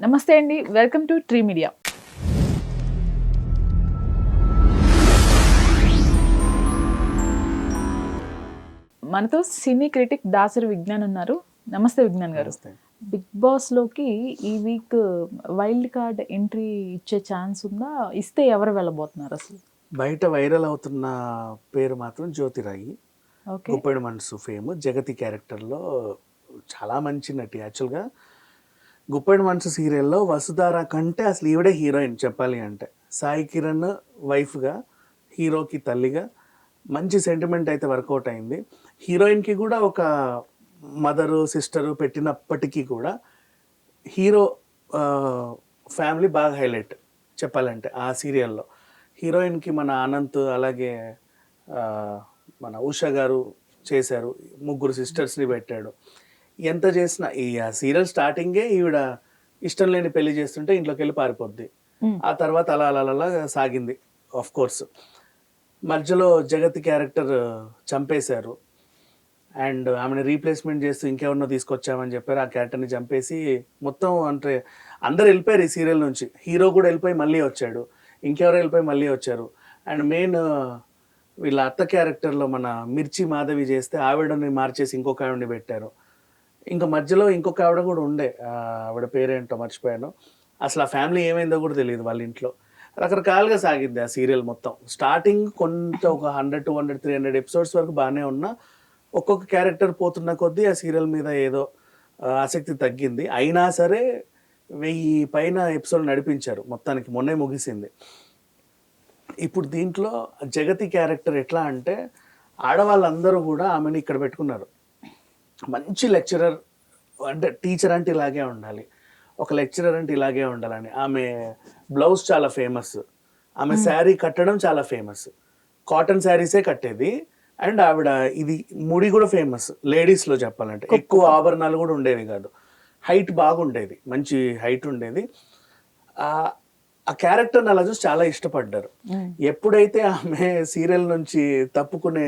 నమస్తే అండి, welcome to tree media. మనతో సినీ క్రిటిక్ దాసరి విజ్ఞాన్ ఉన్నారు. నమస్తే విజ్ఞాన్ గారు. బిగ్ బాస్ లోకి ఈ వీక్ వైల్డ్ కార్డ్ ఎంట్రీ ఇచ్చే ఛాన్స్ ఉందా? ఇస్తే ఎవరు వెళ్ళబోతున్నారు అసలు? బయట వైరల్ అవుతున్న పేరు మాత్రం జ్యోతిరాయి. ఓకే, గుప్పెడు మనసు ఫేమ్ జగతి క్యారెక్టర్లో చాలా మంచి నటి. యాక్చువల్గా గుప్పెడు మనసు సీరియల్లో వసుధార కంటే అసలు ఈవిడే హీరోయిన్ చెప్పాలి అంటే. సాయి కిరణ్ వైఫ్గా, హీరోకి తల్లిగా మంచి సెంటిమెంట్ అయితే వర్కౌట్ అయింది. హీరోయిన్కి కూడా ఒక మదరు సిస్టరు పెట్టినప్పటికీ కూడా హీరో ఫ్యామిలీ బాగా హైలైట్ చెప్పాలంటే ఆ సీరియల్లో. హీరోయిన్కి మన అనంత్, అలాగే మన ఉషా గారు చేశారు. ముగ్గురు సిస్టర్స్ని పెట్టాడు. ఎంత చేసినా ఈ సీరియల్ స్టార్టింగే ఈవిడ ఇష్టం లేని పెళ్లి చేస్తుంటే ఇంట్లోకి వెళ్ళి పారిపోద్ది. ఆ తర్వాత అలా అలా అలా సాగింది. ఆఫ్ కోర్స్ మధ్యలో జగతి క్యారెక్టర్ చంపేశారు అండ్ ఆమెను రీప్లేస్మెంట్ చేస్తూ ఇంకెవరినో తీసుకొచ్చామని చెప్పారు. ఆ క్యారెక్టర్ని చంపేసి మొత్తం అంటే అందరు వెళ్ళిపోయారు ఈ సీరియల్ నుంచి. హీరో కూడా వెళ్ళిపోయి మళ్ళీ వచ్చాడు, ఇంకెవరో వెళ్ళిపోయి మళ్ళీ వచ్చారు. అండ్ మెయిన్ వీళ్ళ అత్త క్యారెక్టర్లో మన మిర్చి మాధవి చేస్తే ఆవిడని మార్చేసి ఇంకొక ఆవిడని పెట్టారు. ఇంకా మధ్యలో ఇంకొక ఆవిడ కూడా ఉండే, ఆవిడ పేరేంటో మర్చిపోయాను. అసలు ఆ ఫ్యామిలీ ఏమైందో కూడా తెలియదు వాళ్ళ ఇంట్లో. రకరకాలుగా సాగింది ఆ సీరియల్ మొత్తం. స్టార్టింగ్ కొంత ఒక 100, 200, 300 ఎపిసోడ్స్ వరకు బాగానే ఉన్నా ఒక్కొక్క క్యారెక్టర్ పోతున్న కొద్దీ ఆ సీరియల్ మీద ఏదో ఆసక్తి తగ్గింది. అయినా సరే 1000 పైన ఎపిసోడ్ నడిపించారు మొత్తానికి. మొన్నే ముగిసింది. ఇప్పుడు దీంట్లో జగతి క్యారెక్టర్ ఎట్లా అంటే ఆడవాళ్ళందరూ కూడా ఆమెను ఇక్కడ పెట్టుకున్నారు. మంచి లెక్చరర్ అంటే టీచర్ అంటే ఇలాగే ఉండాలి, ఒక లెక్చరర్ అంటే ఇలాగే ఉండాలని. ఆమె బ్లౌజ్ చాలా ఫేమస్, ఆమె శారీ కట్టడం చాలా ఫేమస్. కాటన్ శారీసే కట్టేది. అండ్ ఆవిడ ఇది ముడి కూడా ఫేమస్ లేడీస్లో చెప్పాలంటే. ఎక్కువ ఆభరణాలు కూడా ఉండేవి కాదు, హైట్ బాగుండేది, మంచి హైట్ ఉండేది. ఆ క్యారెక్టర్ని అలా చూసి చాలా ఇష్టపడ్డారు. ఎప్పుడైతే ఆమె సీరియల్ నుంచి తప్పుకునే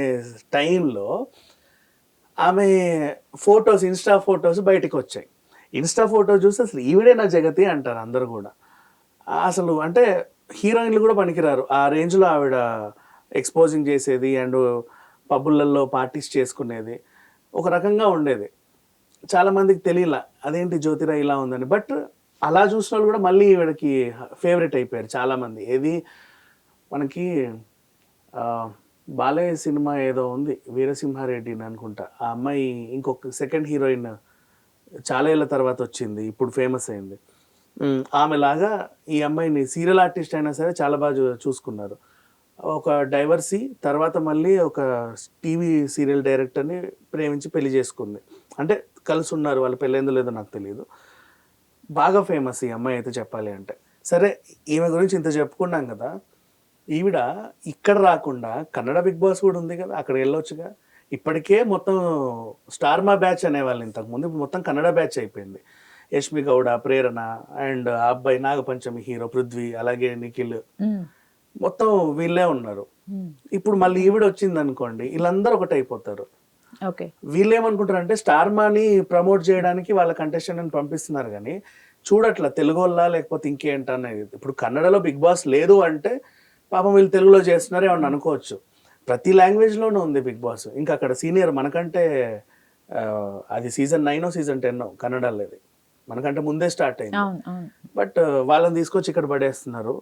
టైంలో ఆమె ఫొటోస్, ఇన్స్టా ఫొటోస్ బయటకు వచ్చాయి. ఇన్స్టా ఫోటో చూసి అసలు ఈవిడే నా జగతి అంటారు అందరూ కూడా. అసలు అంటే హీరోయిన్లు కూడా పనికిరారు ఆ రేంజ్లో ఆవిడ ఎక్స్పోజింగ్ చేసేది అండ్ పబ్బులలో పార్టీస్ చేసుకునేది. ఒక రకంగా ఉండేది. చాలామందికి తెలియలా అదేంటి జ్యోతిరాయ్ ఇలా ఉందని. బట్ అలా చూసిన వాళ్ళు కూడా మళ్ళీ ఈవిడకి ఫేవరెట్ అయిపోయారు చాలామంది. ఏది మనకి బాలయ్య సినిమా ఏదో ఉంది, వీరసింహారెడ్డి అనుకుంటా, ఆ అమ్మాయి ఇంకొక సెకండ్ హీరోయిన్ చాలా ఏళ్ళ తర్వాత వచ్చింది, ఇప్పుడు ఫేమస్ అయింది. ఆమెలాగా ఈ అమ్మాయిని సీరియల్ ఆర్టిస్ట్ అయినా సరే చాలా బాగా చూసుకున్నారు. ఒక డైవర్సీ తర్వాత మళ్ళీ ఒక టీవీ సీరియల్ డైరెక్టర్ని ప్రేమించి పెళ్లి చేసుకుంది. అంటే కలిసి ఉన్నారు, వాళ్ళు పెళ్ళేందో లేదో నాకు తెలియదు. బాగా ఫేమస్ ఈ అమ్మాయి అయితే చెప్పాలి అంటే. సరే, ఈమె గురించి ఇంత చెప్పుకున్నాం కదా. ఈవిడ ఇక్కడ రాకుండా కన్నడ బిగ్ బాస్ కూడా ఉంది కదా, అక్కడ వెళ్ళొచ్చుగా. ఇప్పటికే మొత్తం స్టార్ మా బ్యాచ్ అనేవాళ్ళు ఇంతకుముందు, ఇప్పుడు మొత్తం కన్నడ బ్యాచ్ అయిపోయింది. యష్మి గౌడ, ప్రేరణ అండ్ ఆ అబ్బాయి నాగపంచమి హీరో పృథ్వీ, అలాగే నిఖిల్, మొత్తం వీళ్ళే ఉన్నారు. ఇప్పుడు మళ్ళీ ఈవిడ వచ్చింది అనుకోండి, వీళ్ళందరూ ఒకటి అయిపోతారు. వీళ్ళు ఏమనుకుంటారు అంటే స్టార్ మాని ప్రమోట్ చేయడానికి వాళ్ళ కంటెస్టెంట్ పంపిస్తున్నారు కానీ చూడట్లా తెలుగు వాళ్ళ లేకపోతే ఇంకేంటనేది. ఇప్పుడు కన్నడలో బిగ్ బాస్ లేదు అంటే పాపం వీళ్ళు తెలుగులో చేస్తున్నారే అని అనుకోవచ్చు. ప్రతి లాంగ్వేజ్లోనూ ఉంది బిగ్ బాస్. ఇంకా అక్కడ సీనియర్ మనకంటే అది సీజన్ 9 సీజన్ 10 కన్నడలో, మనకంటే ముందే స్టార్ట్ అయింది. బట్ వాళ్ళని తీసుకొచ్చి ఇక్కడ పడేస్తున్నారు.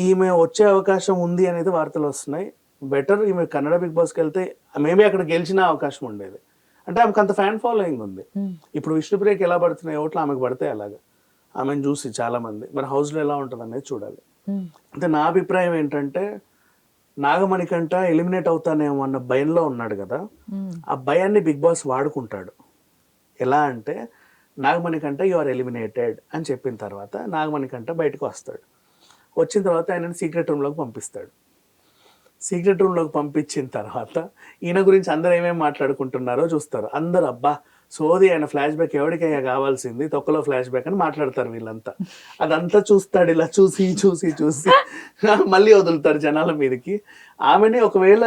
ఈమె వచ్చే అవకాశం ఉంది అనేది వార్తలు వస్తున్నాయి. బెటర్ ఈమె కన్నడ బిగ్ బాస్కి వెళ్తే మేబీ అక్కడ గెలిచిన అవకాశం ఉండేది. అంటే ఆమెకు అంత ఫ్యాన్ ఫాలోయింగ్ ఉంది. ఇప్పుడు విష్ణుప్రియకి ఎలా పడుతున్నాయి ఓట్లు, ఆమెకు పడతాయి అలాగా. ఆమెను చూసి చాలా మంది. మరి హౌస్లో ఎలా ఉంటుంది అనేది చూడాలి. అంటే నా అభిప్రాయం ఏంటంటే నాగమణికంట ఎలిమినేట్ అవుతానేమో అన్న భయంలో ఉన్నాడు కదా, ఆ భయాన్ని బిగ్ బాస్ వాడుకుంటాడు. ఎలా అంటే నాగమణికంట యు ఆర్ ఎలిమినేటెడ్ అని చెప్పిన తర్వాత నాగమణికంట బయటకు వస్తాడు. వచ్చిన తర్వాత ఆయనని సీక్రెట్ రూమ్లోకి పంపిస్తాడు. సీక్రెట్ రూమ్లోకి పంపించిన తర్వాత ఈయన గురించి అందరూ ఏమేమి మాట్లాడుకుంటున్నారో చూస్తారు. అందరూ అబ్బా సోది, ఆయన ఫ్లాష్ బ్యాక్ ఎవరికైనా కావాల్సింది, తొక్కలో ఫ్లాష్ బ్యాక్ అని మాట్లాడతారు వీళ్ళంతా. అదంతా చూస్తాడు, ఇలా చూసి చూసి చూసి మళ్ళీ వదులుతాడు జనాల మీదకి. ఆమెని ఒకవేళ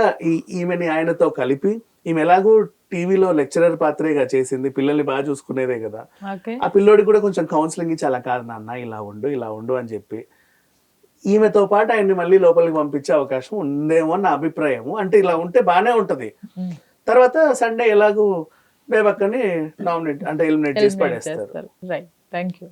ఈమెని ఆయనతో కలిపి ఈమె ఎలాగో టీవీలో లెక్చరర్ పాత్రేగా చేసింది, పిల్లల్ని బాగా చూసుకునేదే కదా. ఓకే. ఆ పిల్లోడికి కూడా కొంచెం కౌన్సిలింగ్ ఇచ్చి అలా కాదు నాన్న ఇలా ఉండు అని చెప్పి ఈమెతో పాటు ఆయన్ని మళ్ళీ లోపలికి పంపించే అవకాశం ఉందేమో నా అభిప్రాయము. అంటే ఇలా ఉంటే బానే ఉంటది. తర్వాత సండే ఎలాగూ బేబక్కని నామినేట్ అంటే ఎలిమినేట్ చేసి పడేస్తారు. రైట్. Thank you.